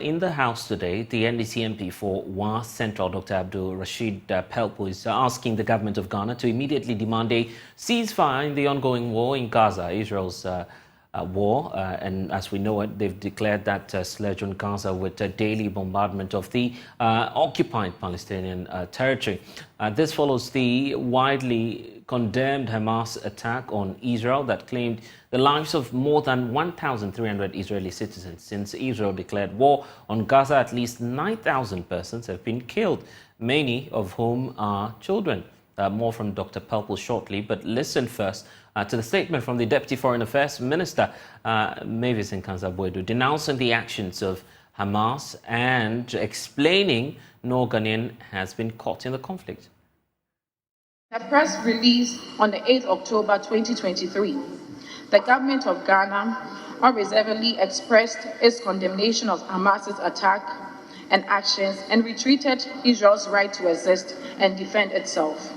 In the House today, the NDC MP for War Central, Dr. Abdul Rashid Pelpo, is asking the government of Ghana to immediately demand a ceasefire in the ongoing war in Gaza, Israel's war. And as we know it, they've declared that sledge on Gaza with a daily bombardment of the occupied Palestinian territory. This follows the widely condemned Hamas attack on Israel that claimed the lives of more than 1,300 Israeli citizens. Since Israel declared war on Gaza, at least 9,000 persons have been killed, many of whom are children. More from Dr. Pelpo shortly, but listen first to the statement from the Deputy Foreign Affairs Minister, Mavis Nkansa-Boadu, denouncing the actions of Hamas and explaining no Ghanaian has been caught in the conflict. A press release on the 8th October 2023, the government of Ghana unreservedly expressed its condemnation of Hamas's attack and actions and retreated Israel's right to exist and defend itself.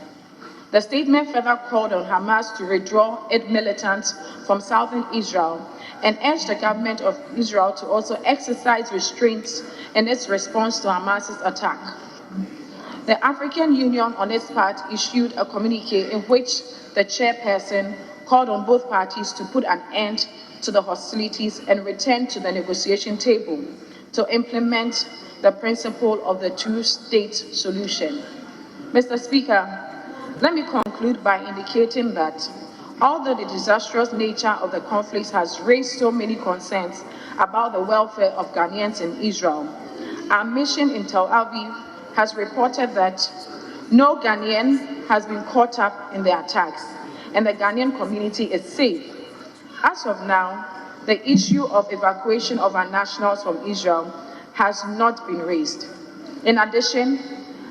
The statement further called on Hamas to withdraw its militants from southern Israel and urged the government of Israel to also exercise restraints in its response to Hamas's attack. The African Union, on its part, issued a communique in which the chairperson called on both parties to put an end to the hostilities and return to the negotiation table to implement the principle of the two-state solution. Mr. Speaker, let me conclude by indicating that although the disastrous nature of the conflict has raised so many concerns about the welfare of Ghanaians in Israel, our mission in Tel Aviv has reported that no Ghanaian has been caught up in the attacks and the Ghanaian community is safe. As of now, the issue of evacuation of our nationals from Israel has not been raised. In addition,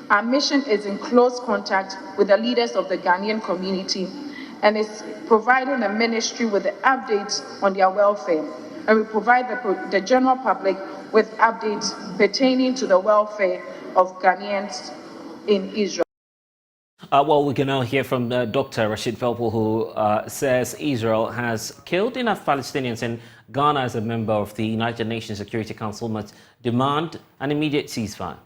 our mission is in close contact with the leaders of the Ghanaian community and is providing the ministry with the updates on their welfare, and we provide the general public with updates pertaining to the welfare of Ghanaians in Israel. Well, we can now hear from Dr. Rashid Pelpo, who says Israel has killed enough Palestinians, and Ghana, as a member of the United Nations Security Council, must demand an immediate ceasefire.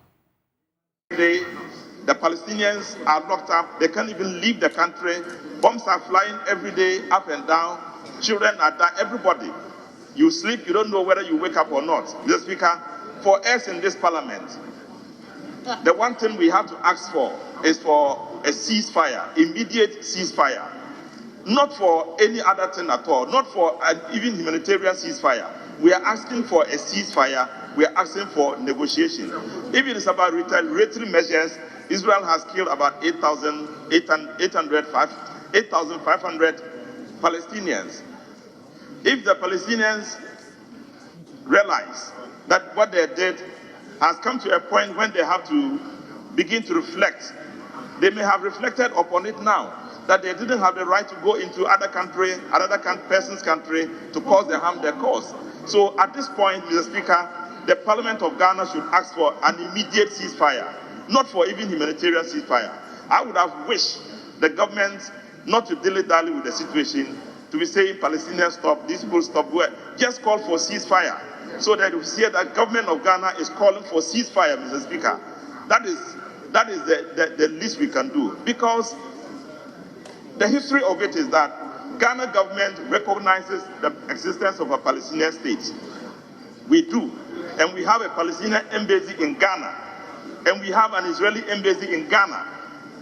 The Palestinians are locked up. They can't even leave the country. Bombs are flying every day, up and down. Children are dying. Everybody. You sleep, you don't know whether you wake up or not. Mr. Speaker, for us in this parliament, the one thing we have to ask for is for a ceasefire, immediate ceasefire. Not for any other thing at all, not for even humanitarian ceasefire. We are asking for a ceasefire, we are asking for negotiation. If it is about retaliatory measures, Israel has killed about 8,500 Palestinians. If the Palestinians realize that what they did has come to a point when they have to begin to reflect, they may have reflected upon it now, that they didn't have the right to go into another person's country to cause the harm they caused. So at this point, Mr. Speaker, the Parliament of Ghana should ask for an immediate ceasefire, not for even humanitarian ceasefire. I would have wished the government not to dilly-dally with the situation, to be saying Palestinians stop, these people stop, just call for ceasefire, so that we see that government of Ghana is calling for ceasefire, Mr. Speaker. That is the least we can do, because the history of it is that Ghana government recognizes the existence of a Palestinian state. We do. And we have a Palestinian embassy in Ghana. And we have an Israeli embassy in Ghana.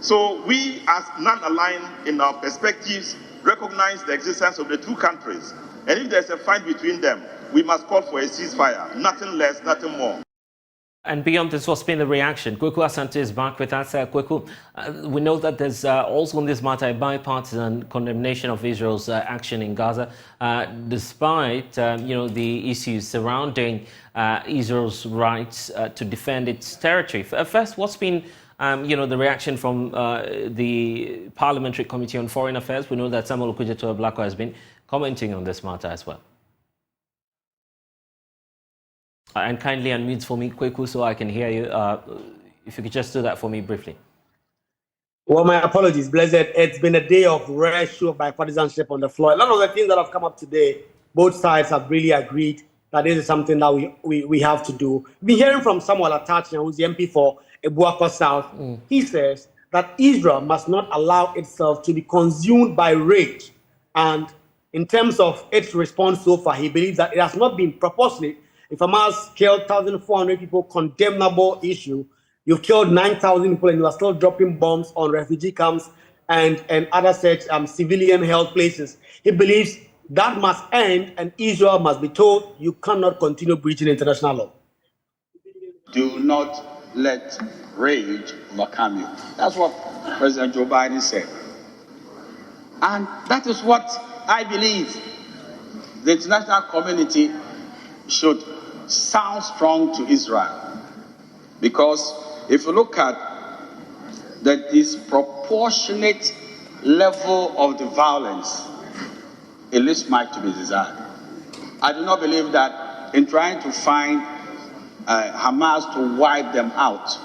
So we, as non-aligned in our perspectives, recognize the existence of the two countries. And if there's a fight between them, we must call for a ceasefire. Nothing less, nothing more. And beyond this, what's been the reaction? Kweku Asante is back with us. Kweku, we know that there's also in this matter a bipartisan condemnation of Israel's action in Gaza, despite the issues surrounding Israel's rights to defend its territory. First, what's been the reaction from the Parliamentary Committee on Foreign Affairs? We know that Samuel Okudzeto-Ablakwa has been commenting on this matter as well. And kindly unmute for me, Kweku, so I can hear you. If you could just do that for me briefly. Well, my apologies, Blessed. It's been a day of rare show of bipartisanship on the floor. A lot of the things that have come up today, both sides have really agreed that this is something that we have to do. We've been hearing from Samuel Atachia, who's the MP for Ebuako South. He says that Israel must not allow itself to be consumed by rage. And in terms of its response so far, he believes that it has not been proportionate. If Hamas killed 1,400 people, condemnable issue. You've killed 9,000 people and you are still dropping bombs on refugee camps and other such civilian held places. He believes that must end and Israel must be told you cannot continue breaching international law. Do not let rage overcome you. That's what President Joe Biden said. And that is what I believe the international community should sound strong to Israel. Because if you look at the disproportionate level of the violence, it leaves much to be desired. I do not believe that in trying to find Hamas to wipe them out,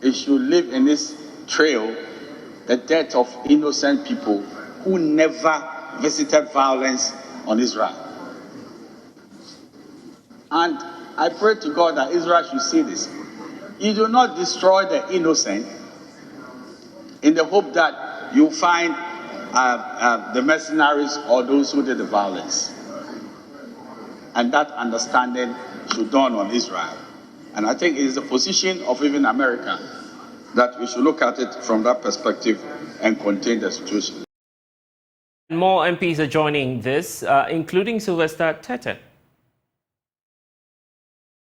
it should leave in this trail the death of innocent people who never visited violence on Israel. And I pray to God that Israel should see this. You do not destroy the innocent in the hope that you find the mercenaries or those who did the violence. And that understanding should dawn on Israel. And I think it is the position of even America that we should look at it from that perspective and contain the situation. More MPs are joining this, including Sylvester Tete.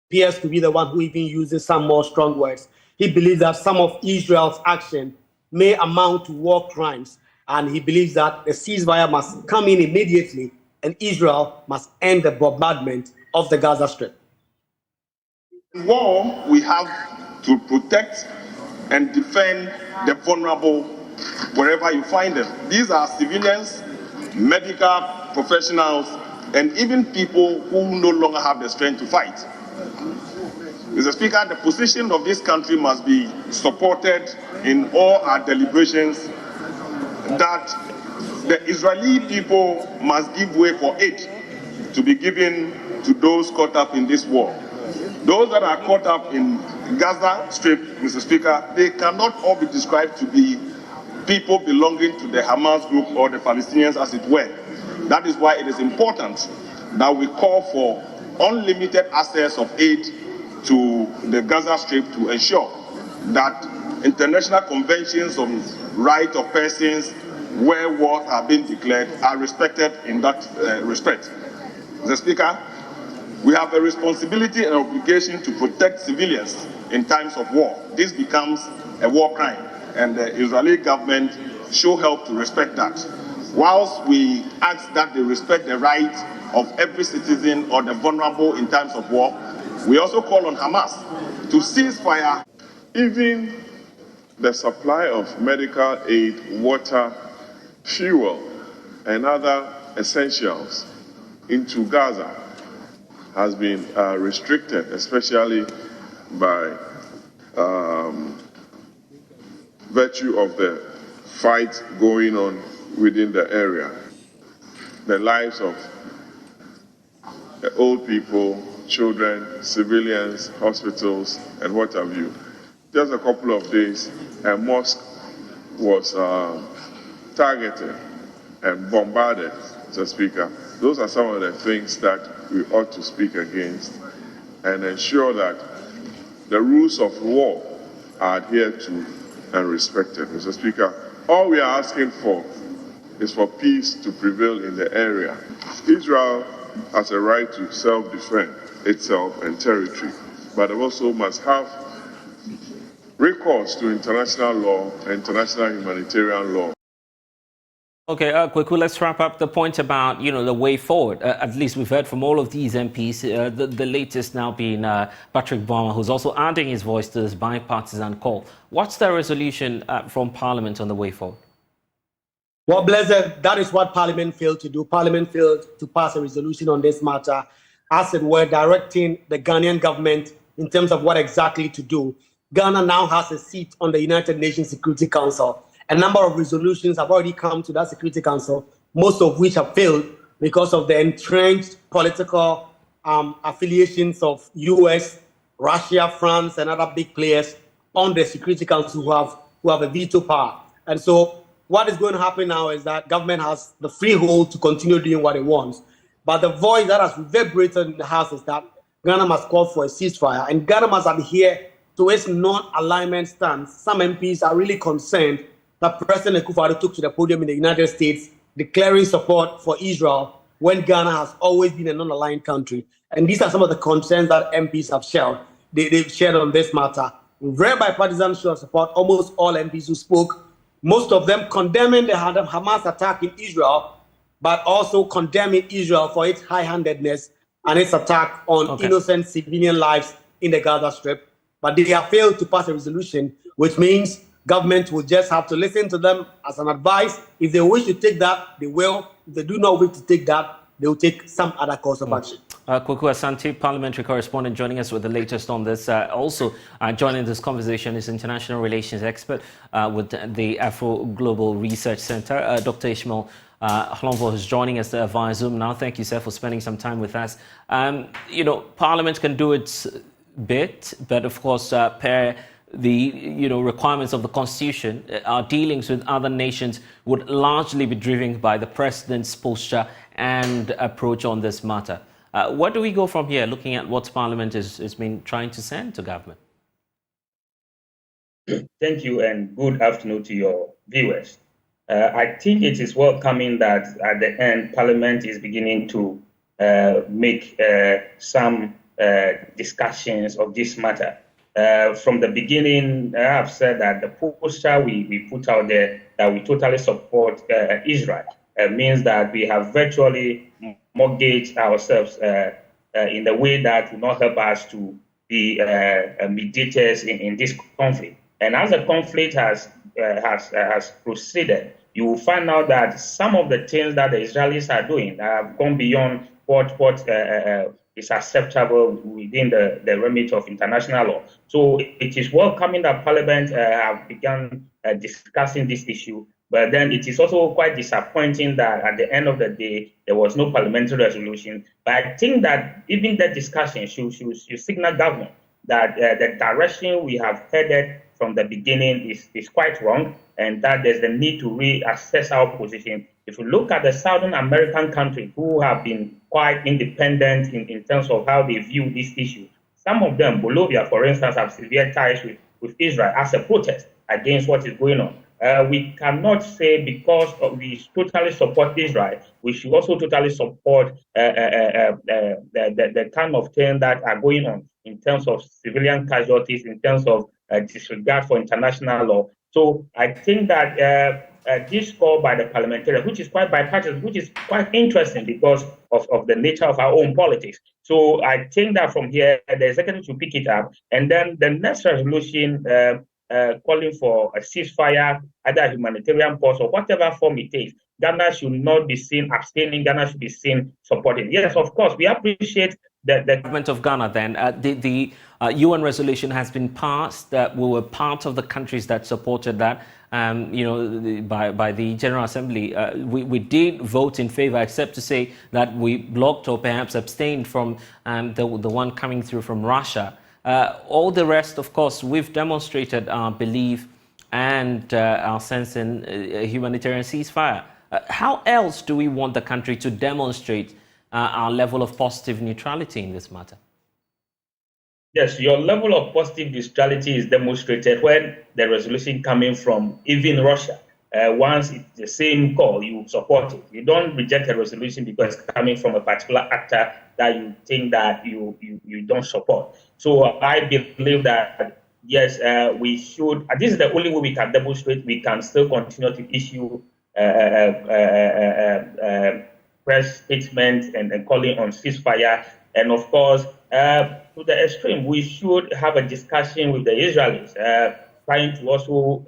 Appears to be the one who even uses some more strong words. He believes that some of Israel's action may amount to war crimes, and he believes that the ceasefire must come in immediately and Israel must end the bombardment of the Gaza Strip. In war, we have to protect and defend the vulnerable wherever you find them. These are civilians, medical professionals, and even people who no longer have the strength to fight. Mr. Speaker, the position of this country must be supported in all our deliberations that the Israeli people must give way for aid to be given to those caught up in this war. Those that are caught up in Gaza Strip, Mr. Speaker, they cannot all be described to be people belonging to the Hamas group or the Palestinians as it were. That is why it is important that we call for unlimited access of aid to the Gaza Strip to ensure that international conventions on right of persons where wars have been declared are respected in that respect. Mr. Speaker, we have a responsibility and obligation to protect civilians in times of war. This becomes a war crime, and the Israeli government should help to respect that. Whilst we ask that they respect the right of every citizen or the vulnerable in times of war, we also call on Hamas to cease fire. Even the supply of medical aid, water, fuel, and other essentials into Gaza has been restricted, especially by virtue of the fight going on within the area. The lives of the old people, children, civilians, hospitals, and what have you. Just a couple of days, a mosque was targeted and bombarded, Mr. Speaker. Those are some of the things that we ought to speak against and ensure that the rules of war are adhered to and respected. Mr. Speaker, all we are asking for is for peace to prevail in the area. Israel has a right to self-defend itself and territory, but it also must have recourse to international law and international humanitarian law. Okay, Kweku, let's wrap up the point about, the way forward. At least we've heard from all of these MPs, the latest now being Patrick Boma, who's also adding his voice to this bipartisan call. What's the resolution from Parliament on the way forward? Well, Blessed, that is what Parliament failed to do. Parliament failed to pass a resolution on this matter, as it were, directing the Ghanaian government in terms of what exactly to do. Ghana now has a seat on the United Nations Security Council. A number of resolutions have already come to that Security Council, most of which have failed because of the entrenched political affiliations of US, Russia, France, and other big players on the Security Council who have a veto power. And so what is going to happen now is that government has the freehold to continue doing what it wants. But the voice that has reverberated in the House is that Ghana must call for a ceasefire, and Ghana must adhere to its non-alignment stance. Some MPs are really concerned that President Akufo-Addo took to the podium in the United States declaring support for Israel when Ghana has always been a non-aligned country. And these are some of the concerns that MPs have shared. They've shared on this matter. Very bipartisan show of support. Almost all MPs who spoke, most of them condemning the Hamas attack in Israel, but also condemning Israel for its high-handedness and its attack on innocent civilian lives in the Gaza Strip. But they have failed to pass a resolution, which means government will just have to listen to them as an advice. If they wish to take that, they will. If they do not wish to take that, they will take some other course of action. Kwaku Asante, parliamentary correspondent, joining us with the latest on this. Also joining this conversation is international relations expert with the Afro Global Research Center, Dr. Ishmael Hlonvo, who's joining us via Zoom now. Thank you, sir, for spending some time with us. You know, Parliament can do its bit, but of course, per the requirements of the Constitution, our dealings with other nations would largely be driven by the President's posture and approach on this matter. Where do we go from here, looking at what Parliament has been trying to send to government? Thank you, and good afternoon to your viewers. I think it is welcoming that at the end, Parliament is beginning to make some discussions of this matter. From the beginning, I have said that the posture we put out there, that we totally support Israel, means that we have virtually mortgaged ourselves in the way that will not help us to be mediators in this conflict. And as the conflict has proceeded, you will find out that some of the things that the Israelis are doing have gone beyond what is acceptable within the remit of international law. So it is welcoming that Parliament have begun discussing this issue, but then it is also quite disappointing that at the end of the day, there was no parliamentary resolution. But I think that even that discussion should signal government that the direction we have headed from the beginning is quite wrong, and that there's the need to reassess our position. If you look at the Southern American countries who have been quite independent in terms of how they view this issue, some of them, Bolivia, for instance, have severe ties with Israel as a protest against what is going on. We cannot say because we totally support Israel, we should also totally support the kind of things that are going on in terms of civilian casualties, in terms of disregard for international law. So I think that this call by the parliamentarians, which is quite bipartisan, which is quite interesting because of the nature of our own politics. So I think that from here, the executive should pick it up. And then the next resolution calling for a ceasefire, either a humanitarian pause or whatever form it takes, Ghana should not be seen abstaining. Ghana should be seen supporting. Yes, of course, we appreciate the government of Ghana. Then the UN resolution has been passed. We were part of the countries that supported that. By the General Assembly, we did vote in favor, except to say that we blocked or perhaps abstained from the one coming through from Russia. All the rest, of course, we've demonstrated our belief and our sense in a humanitarian ceasefire. How else do we want the country to demonstrate our level of positive neutrality in this matter? Yes, your level of positive neutrality is demonstrated when the resolution coming from even Russia. Once it's the same call, you support it. You don't reject a resolution because it's coming from a particular actor that you think that you don't support. So I believe that, yes, we should. This is the only way we can demonstrate we can still continue to issue press statements and calling on ceasefire. And of course, to the extreme, we should have a discussion with the Israelis, trying to also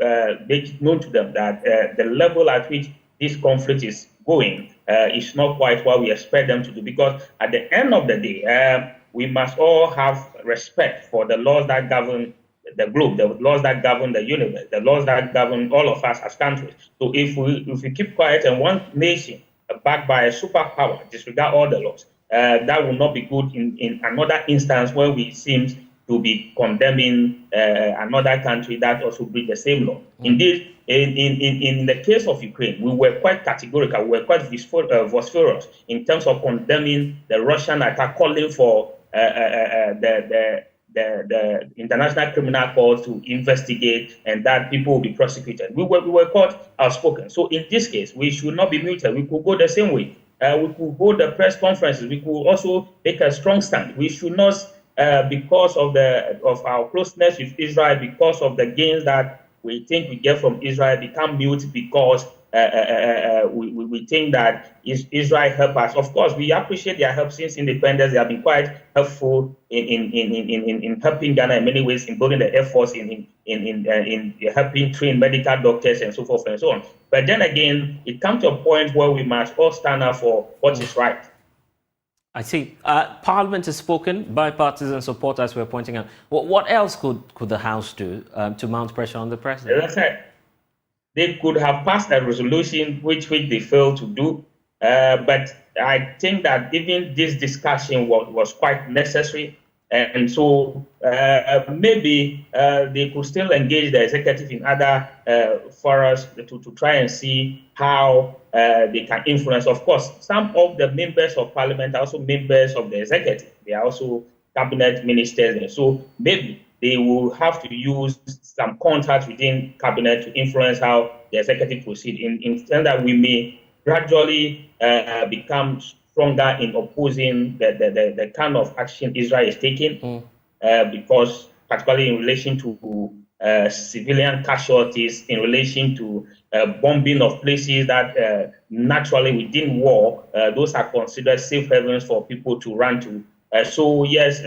make it known to them that the level at which this conflict is going is not quite what we expect them to do. Because at the end of the day, we must all have respect for the laws that govern the globe, the laws that govern the universe, the laws that govern all of us as countries. So if we keep quiet and one nation backed by a superpower disregard all the laws, that will not be good in another instance where we seem to be condemning another country that also breach the same law. Indeed, in the case of Ukraine, we were quite categorical, we were quite vociferous in terms of condemning the Russian attack, calling for the International Criminal Court to investigate and that people will be prosecuted. We were quite outspoken. So in this case, we should not be muted. We could go the same way. We could hold the press conferences. We could also take a strong stand. We should not, because of our closeness with Israel, because of the gains that we think we get from Israel, become mute because we think that Israel help us. Of course, we appreciate their help since independence. They have been quite helpful in helping Ghana in many ways, in building the Air Force, in helping train medical doctors and so forth and so on. But then again, it comes to a point where we must all stand up for what is right. I see. Parliament has spoken, bipartisan support, as we're pointing out. What else could the House do to mount pressure on the president? As I said, they could have passed a resolution which they failed to do. But I think that even this discussion was quite necessary. And so maybe they could still engage the executive in other forums to try and see how they can influence. Of course, some of the members of parliament are also members of the executive. They are also cabinet ministers. And so maybe they will have to use some contacts within cabinet to influence how the executive proceed in terms that we may gradually become stronger in opposing the kind of action Israel is taking, because particularly in relation to civilian casualties, in relation to bombing of places that naturally within war, those are considered safe havens for people to run to. So yes,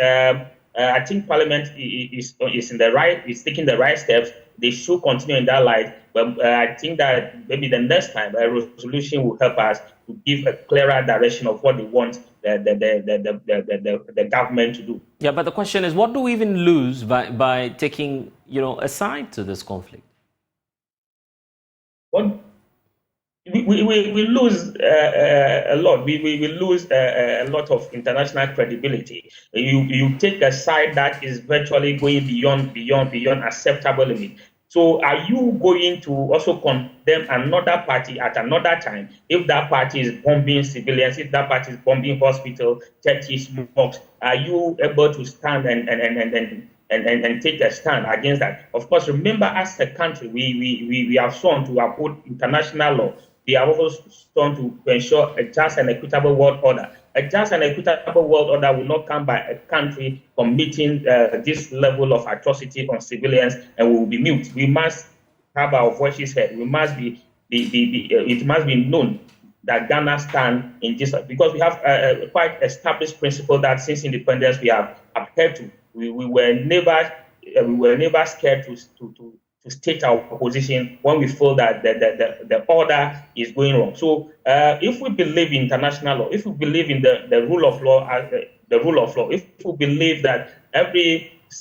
I think Parliament is taking the right steps. They should continue in that light, but I think that maybe the next time a resolution will help us to give a clearer direction of what they want the government to do. Yeah, but the question is, what do we even lose by taking a side to this conflict? Well, we lose a lot. We lose a lot of international credibility. You take a side that is virtually going beyond acceptable limit. So are you going to also condemn another party at another time if that party is bombing civilians, if that party is bombing hospitals, churches, mosques? Are you able to stand and take a stand against that? Of course, remember, as a country, we have sworn to uphold international law. We have also sworn to ensure a just and equitable world order. A just and equitable world order will not come by a country committing this level of atrocity on civilians, and we will be mute. We must have our voices heard. We must it must be known that Ghana stands in this, because we have a quite established principle that since independence we have adhered to. We were never scared to state our position when we feel that the order is going wrong. So if we believe in international law, if we believe in the rule of law, if we believe that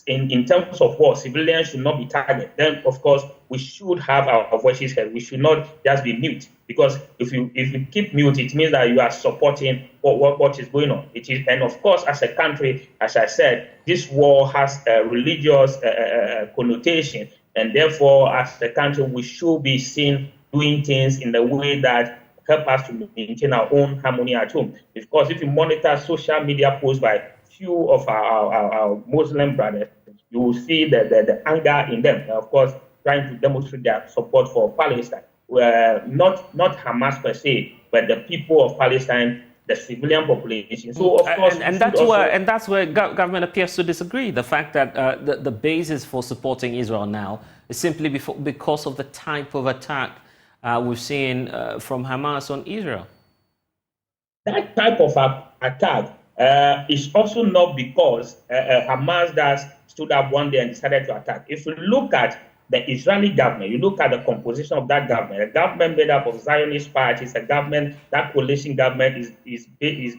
in terms of war, civilians should not be targeted, then of course we should have our voices heard. We should not just be mute, because if you keep mute, it means that you are supporting what is going on. It is, and of course, as a country, as I said, this war has a religious connotation, and therefore, as a country, we should be seen doing things in the way that help us to maintain our own harmony at home. Because if you monitor social media posts by few of our Muslim brothers, you will see the anger in them. Of course, trying to demonstrate their support for Palestine. Not Hamas per se, but the people of Palestine, the civilian population. So of course, and that's where government appears to disagree. The fact that the basis for supporting Israel now is simply because of the type of attack we've seen from Hamas on Israel. That type of attack is also not because Hamas just stood up one day and decided to attack. If you look at the Israeli government, you look at the composition of that government, a government made up of Zionist parties, a government, that coalition government is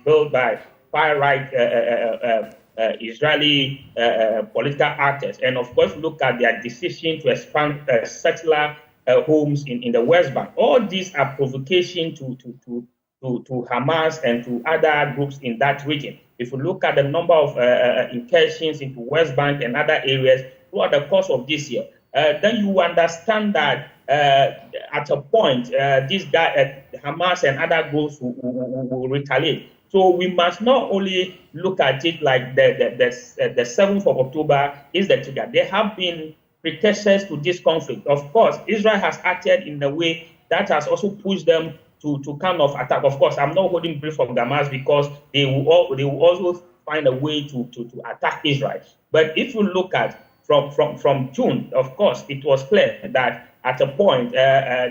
built by far-right Israeli political actors. And of course, look at their decision to expand settler homes in the West Bank. All these are provocation to Hamas and to other groups in that region. If you look at the number of incursions into West Bank and other areas throughout the course of this year, then you understand that at a point, Hamas and other groups will retaliate. So we must not only look at it like the 7th of October is the trigger. There have been precursors to this conflict. Of course, Israel has acted in a way that has also pushed them to kind of attack. Of course, I'm not holding brief from Hamas because they will also find a way to attack Israel. But if you look at from June, of course, it was clear that at a point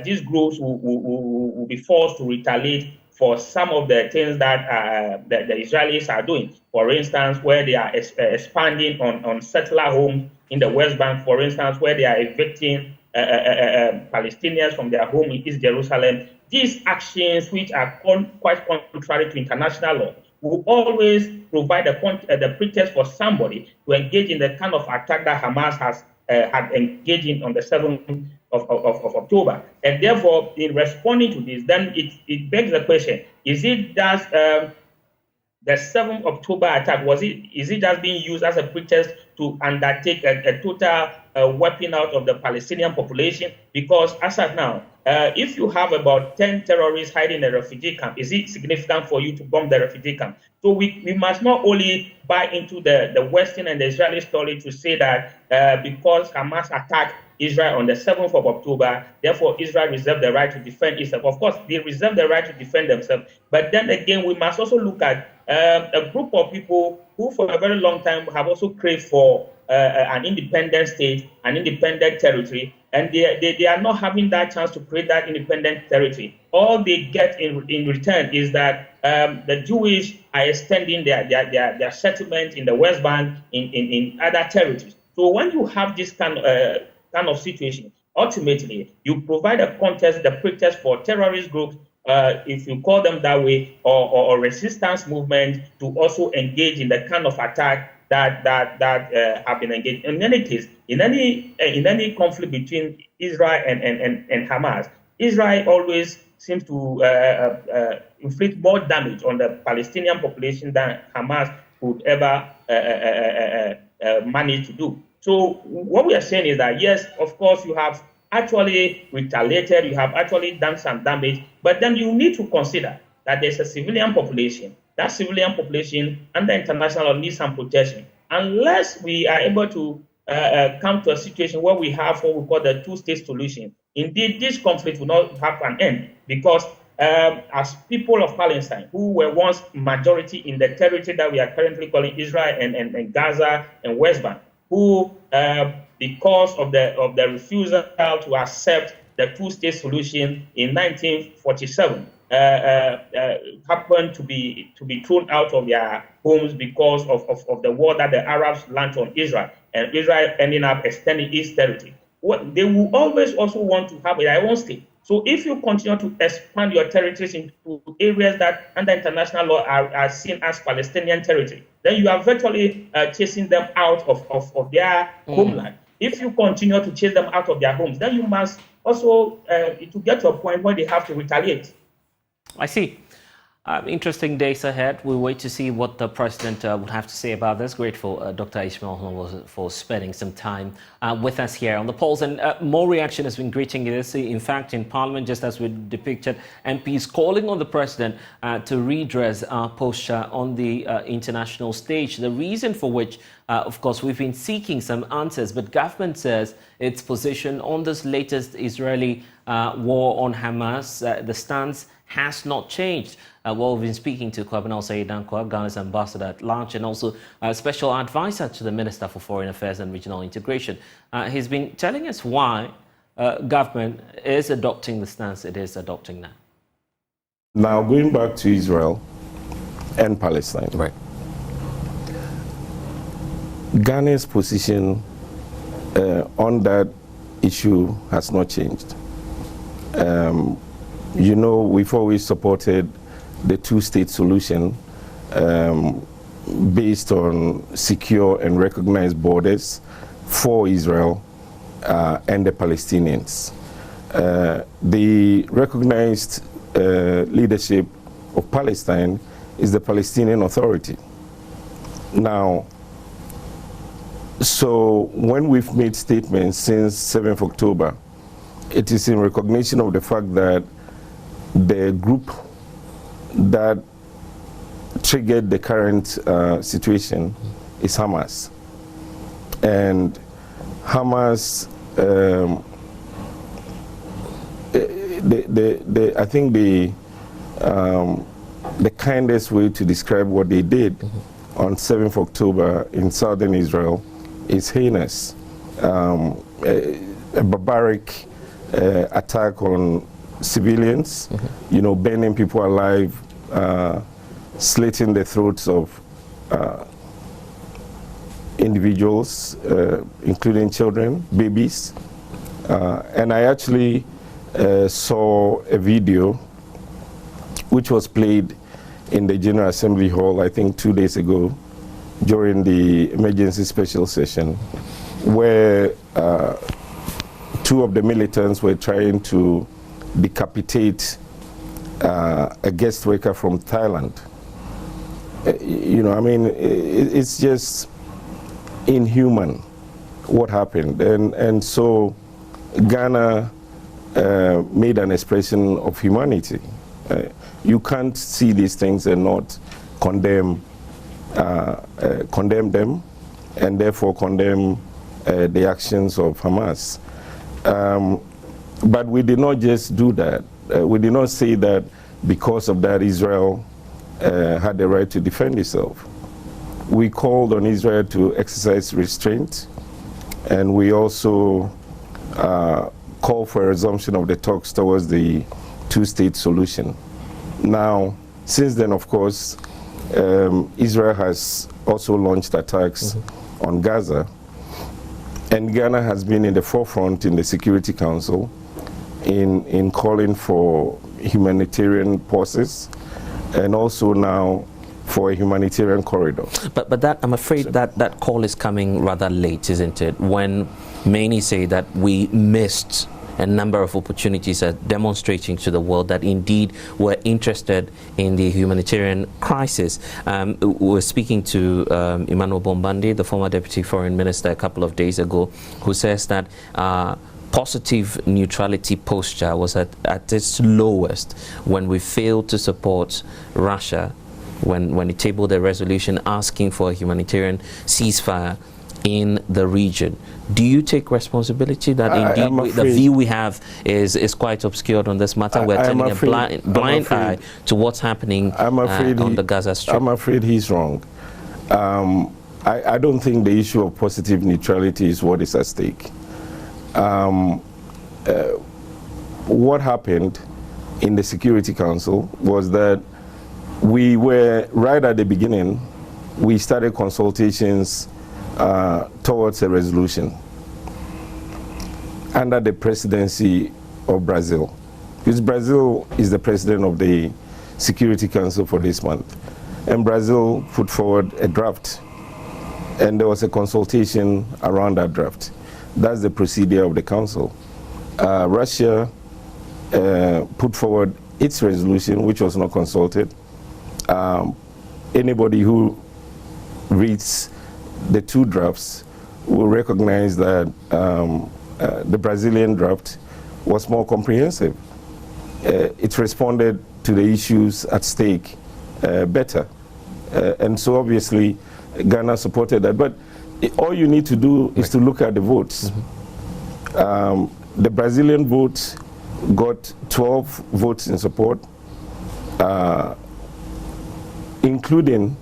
these groups will be forced to retaliate for some of the things that the Israelis are doing. For instance, where they are expanding on settler homes in the West Bank, for instance, where they are evicting Palestinians from their home in East Jerusalem. These actions, which are quite contrary to international law, will always provide the pretext for somebody to engage in the kind of attack that Hamas had engaged in on the 7th of October. And therefore, in responding to this, then it begs the question, is it just the 7th October attack, is it just being used as a pretext to undertake a total wiping out of the Palestinian population? Because as of now, if you have about 10 terrorists hiding in a refugee camp, is it significant for you to bomb the refugee camp? So we must not only buy into the Western and the Israeli story to say that because Hamas attacked Israel on the 7th of October, therefore Israel reserved the right to defend itself. Of course, they reserve the right to defend themselves. But then again, we must also look at a group of people who for a very long time have also craved for an independent state, an independent territory, and they are not having that chance to create that independent territory. All they get in return is that the Jewish are extending their settlement in the West Bank, in other territories. So when you have this kind of situation, ultimately you provide a context, the pretext for terrorist groups, if you call them that way, or resistance movement to also engage in the kind of attack that have been engaged. In any case, in any conflict between Israel and Hamas, Israel always seems to inflict more damage on the Palestinian population than Hamas could ever manage to do. So what we are saying is that, yes, of course, you have actually retaliated, you have actually done some damage, but then you need to consider that there's a civilian population. That civilian population under international law needs some protection. Unless we are able to come to a situation where we have what we call the two-state solution, indeed, this conflict will not have an end, because as people of Palestine, who were once majority in the territory that we are currently calling Israel and Gaza and West Bank, who, because of the refusal to accept the two-state solution in 1947, happened to be thrown out of their homes because of the war that the Arabs launched on Israel, and Israel ending up extending its territory. They will always also want to have their own state. So if you continue to expand your territories into areas that under international law are seen as Palestinian territory, then you are virtually chasing them out of their homeland. If you continue to chase them out of their homes, then you must also to get to a point where they have to retaliate. I see. Interesting days ahead. We'll wait to see what the president would have to say about this. Grateful, Dr. Ishmael, for spending some time with us here on the polls. And more reaction has been greeting this. In fact, in Parliament, just as we depicted, MPs calling on the president to redress our posture on the international stage. The reason for which, of course, we've been seeking some answers, but government says its position on this latest Israeli war on Hamas, the stance has not changed. We've been speaking to Kwabena Osei-Dankwa, Ghana's ambassador at large, and also a special advisor to the Minister for Foreign Affairs and Regional Integration. He's been telling us why government is adopting the stance it is adopting now. Now, going back to Israel and Palestine, right? Ghana's position on that issue has not changed. You know, we've always supported the two-state solution based on secure and recognized borders for Israel and the Palestinians. The recognized leadership of Palestine is the Palestinian Authority. Now, so when we've made statements since 7th October, it is in recognition of the fact that the group that triggered the current situation is Hamas. And Hamas, I think the kindest way to describe what they did on 7th October in southern Israel is heinous. A barbaric attack on civilians, you know, burning people alive, slitting the throats of individuals, including children, babies. And I actually saw a video which was played in the General Assembly Hall, I think 2 days ago, during the emergency special session, where two of the militants were trying to decapitate a guest worker from Thailand. You know, I mean, it's just inhuman what happened. And so Ghana made an expression of humanity. You can't see these things and not condemn them, and therefore condemn the actions of Hamas. But we did not just do that. We did not say that because of that Israel had the right to defend itself. We called on Israel to exercise restraint, and we also called for a resumption of the talks towards the two-state solution. Now, since then, of course, Israel has also launched attacks on Gaza, and Ghana has been in the forefront in the Security Council in calling for humanitarian pauses, and also now for a humanitarian corridor. But that, I'm afraid that call is coming rather late, isn't it? When many say that we missed a number of opportunities at demonstrating to the world that indeed we're interested in the humanitarian crisis. We're speaking to Emmanuel Bombande, the former Deputy Foreign Minister, a couple of days ago, who says that positive neutrality posture was at its lowest when we failed to support Russia, when it tabled a resolution asking for a humanitarian ceasefire in the region. Do you take responsibility that indeed the view we have is quite obscured on this matter? We're turning a blind eye to what's happening on the Gaza Strip. I'm afraid he's wrong. I don't think the issue of positive neutrality is what is at stake. What happened in the Security Council was that we were, right at the beginning, we started consultations towards a resolution under the presidency of Brazil. Because Brazil is the president of the Security Council for this month. And Brazil put forward a draft, and there was a consultation around that draft. That's the procedure of the council. Russia put forward its resolution, which was not consulted. Anybody who reads the two drafts will recognize that the Brazilian draft was more comprehensive. It responded to the issues at stake better. And so obviously Ghana supported that. But all you need to do is to look at the votes. The Brazilian vote got 12 votes in support, including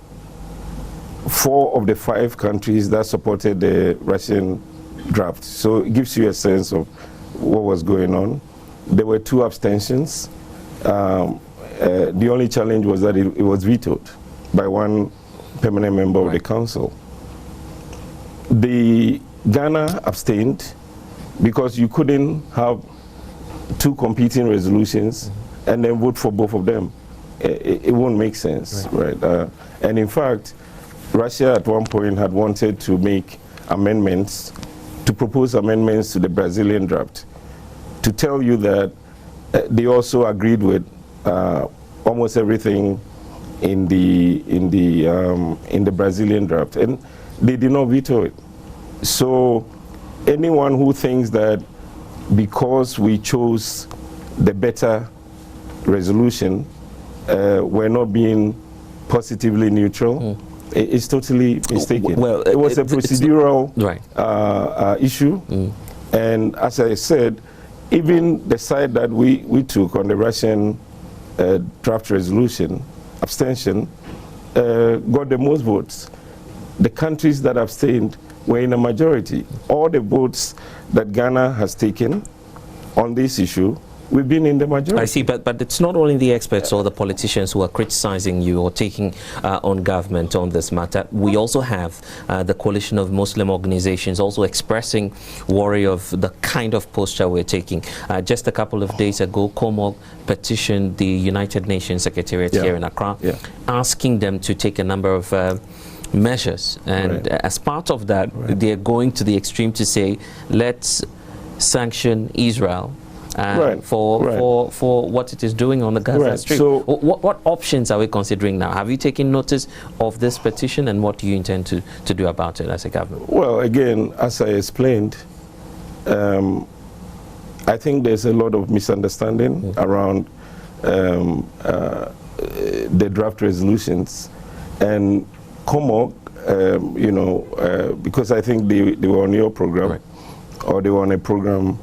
4 of the 5 countries that supported the Russian draft. So it gives you a sense of what was going on. There were 2 abstentions. The only challenge was that it was vetoed by 1 permanent member of the council. The Ghana abstained because you couldn't have 2 competing resolutions and then vote for both of them. It won't make sense, right? And in fact, Russia at one point had wanted to make amendments, to propose amendments to the Brazilian draft, to tell you that they also agreed with almost everything in the Brazilian draft, and they did not veto it. So anyone who thinks that because we chose the better resolution, we're not being positively neutral, is totally mistaken. Well, it was a procedural issue, and as I said, even the side that we took on the Russian draft resolution, abstention, got the most votes. The countries that abstained were in a majority. All the votes that Ghana has taken on this issue, we've been in the majority. I see, but it's not only the experts or the politicians who are criticizing you or taking on government on this matter. We also have the coalition of Muslim organizations also expressing worry of the kind of posture we're taking. Just a couple of days ago, COMOG petitioned the United Nations Secretariat here in Accra, asking them to take a number of measures, and as part of that, they're going to the extreme to say, let's sanction Israel for what it is doing on the Gaza Strip. So what options are we considering now? Have you taken notice of this petition, and what do you intend to do about it as a government? Well, again, as I explained, I think there's a lot of misunderstanding around the draft resolutions, and COMOG, because I think they were on your program, or they were on a program.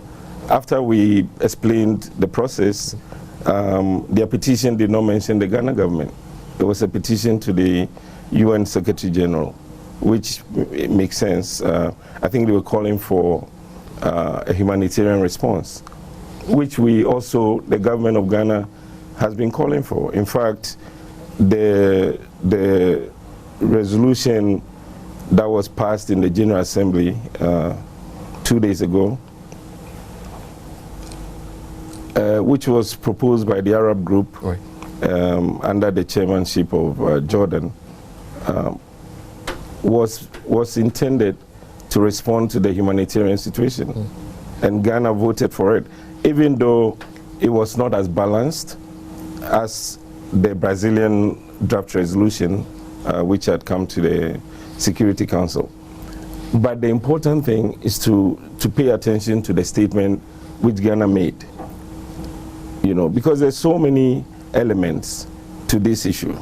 After we explained the process, their petition did not mention the Ghana government. There was a petition to the UN Secretary General, which makes sense. I think they were calling for a humanitarian response, which the government of Ghana has been calling for. In fact, the resolution that was passed in the General Assembly 2 days ago, which was proposed by the Arab group under the chairmanship of Jordan, was intended to respond to the humanitarian situation. And Ghana voted for it, even though it was not as balanced as the Brazilian draft resolution, which had come to the Security Council. But the important thing is to pay attention to the statement which Ghana made, because there's so many elements to this issue.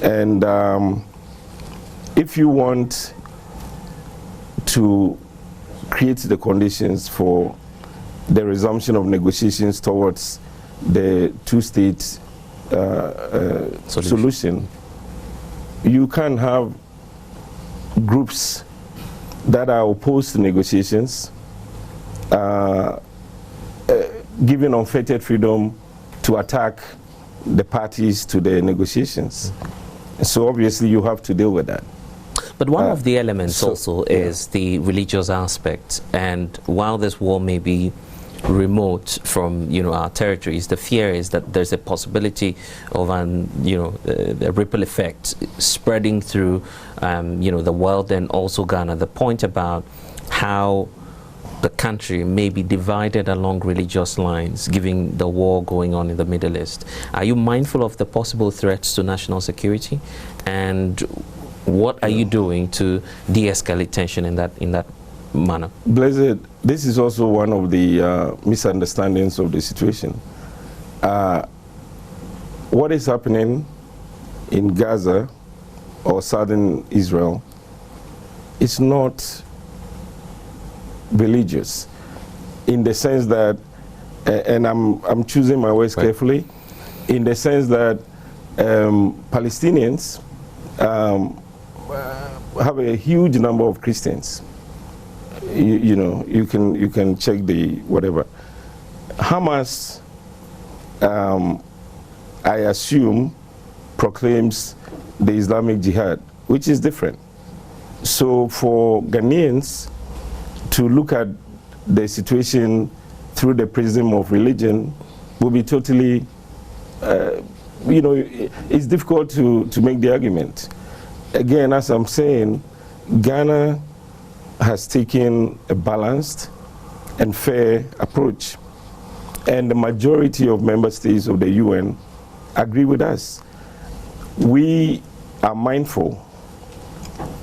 And if you want to create the conditions for the resumption of negotiations towards the two-state solution, you can have groups that are opposed to negotiations, given unfettered freedom to attack the parties to the negotiations. So obviously you have to deal with that. But one of the elements also is the religious aspect, and while this war may be remote from our territories, the fear is that there's a possibility of a ripple effect spreading through the world and also Ghana. The point about how the country may be divided along religious lines, given the war going on in the Middle East. Are you mindful of the possible threats to national security, and what are you doing to de-escalate tension in that manner? Blessed, this is also one of the misunderstandings of the situation. What is happening in Gaza or southern Israel is not religious, in the sense that, and I'm choosing my words carefully, in the sense that Palestinians have a huge number of Christians. You can check the whatever. Hamas, I assume, proclaims the Islamic Jihad, which is different. So for Ghanaians to look at the situation through the prism of religion will be totally, it's difficult to make the argument. Again, as I'm saying, Ghana has taken a balanced and fair approach, and the majority of member states of the UN agree with us. We are mindful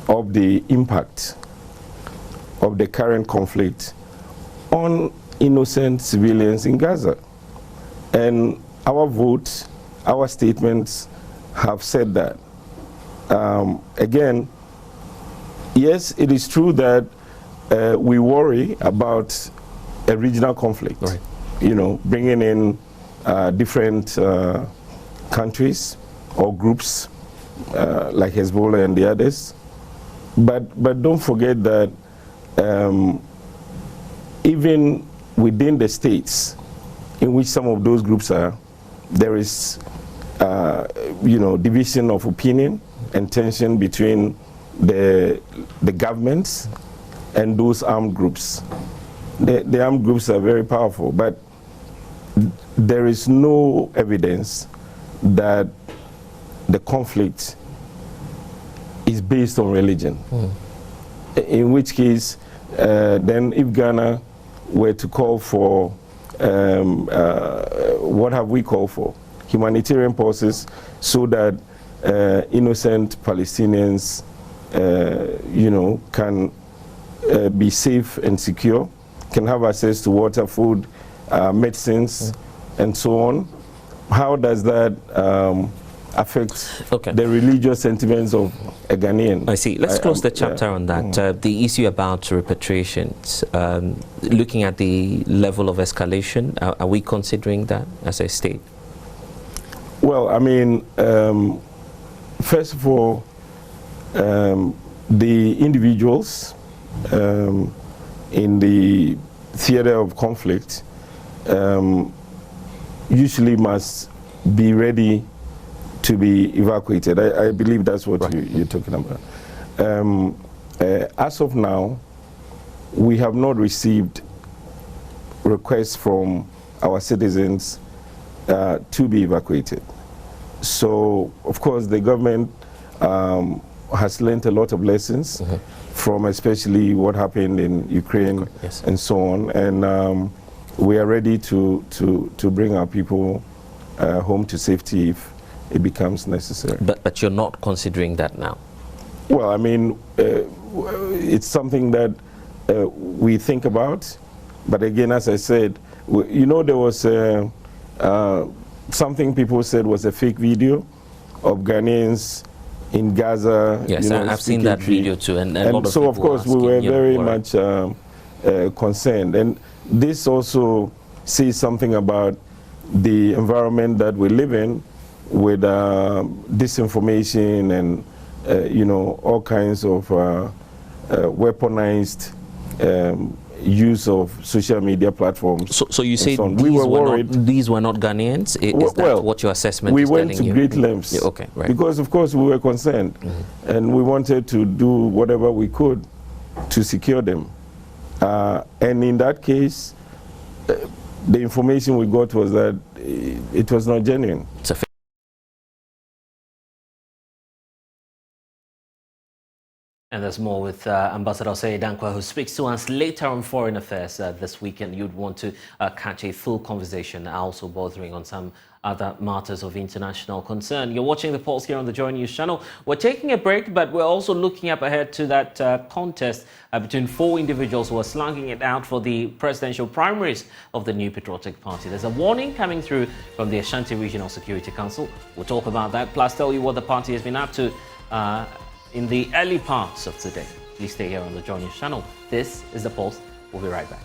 of the impact of the current conflict on innocent civilians in Gaza. And our votes, our statements have said that. Again, yes, it is true that we worry about a regional conflict, right. You know, bringing in different countries or groups like Hezbollah and the others. But don't forget that even within the states in which some of those groups are, there is, you know, division of opinion and tension between the governments and those armed groups. The armed groups are very powerful, but there is no evidence that the conflict is based on religion. In which case, then if Ghana were to call for, what have we called for? Humanitarian pauses, so that innocent Palestinians, you know, can be safe and secure, can have access to water, food, medicines, and so on. How does that affect the religious sentiments of a Ghanaian? I see. Let's close the chapter on that. The issue about repatriations, looking at the level of escalation, are we considering that as a state? Well, I mean, first of all, the individuals in the theater of conflict usually must be ready to be evacuated. I believe that's what you're talking about. As of now, we have not received requests from our citizens to be evacuated. So, of course, the government has learned a lot of lessons from especially what happened in Ukraine and so on. And we are ready to bring our people home to safety if it becomes necessary. But you're not considering that now? Well, I mean, it's something that we think about. But again, as I said, you know, there was something people said was a fake video of Ghanaians in Gaza. Yes, you know, I've seen that video too. And so, of course, we were very much concerned. And this also says something about the environment that we live in, with disinformation and you know, all kinds of weaponized use of social media platforms. So you say we were worried. These were not Ghanaians? Is that what your assessment is telling you? We went to great lengths. Okay, right. Because, of course, we were concerned. And we wanted to do whatever we could to secure them. And in that case, the information we got was that it was not genuine. And there's more with Ambassador Osei Dankwa, who speaks to us later on Foreign Affairs this weekend. You'd want to catch a full conversation, also bordering on some other matters of international concern. You're watching The Pulse here on the Joy News channel. We're taking a break, but we're also looking up ahead to that contest between four individuals who are slugging it out for the presidential primaries of the New Patriotic Party. There's a warning coming through from the Ashanti Regional Security Council. We'll talk about that, plus tell you what the party has been up to in the early parts of today. Please stay here on the Joy News channel. This is The Pulse. We'll be right back.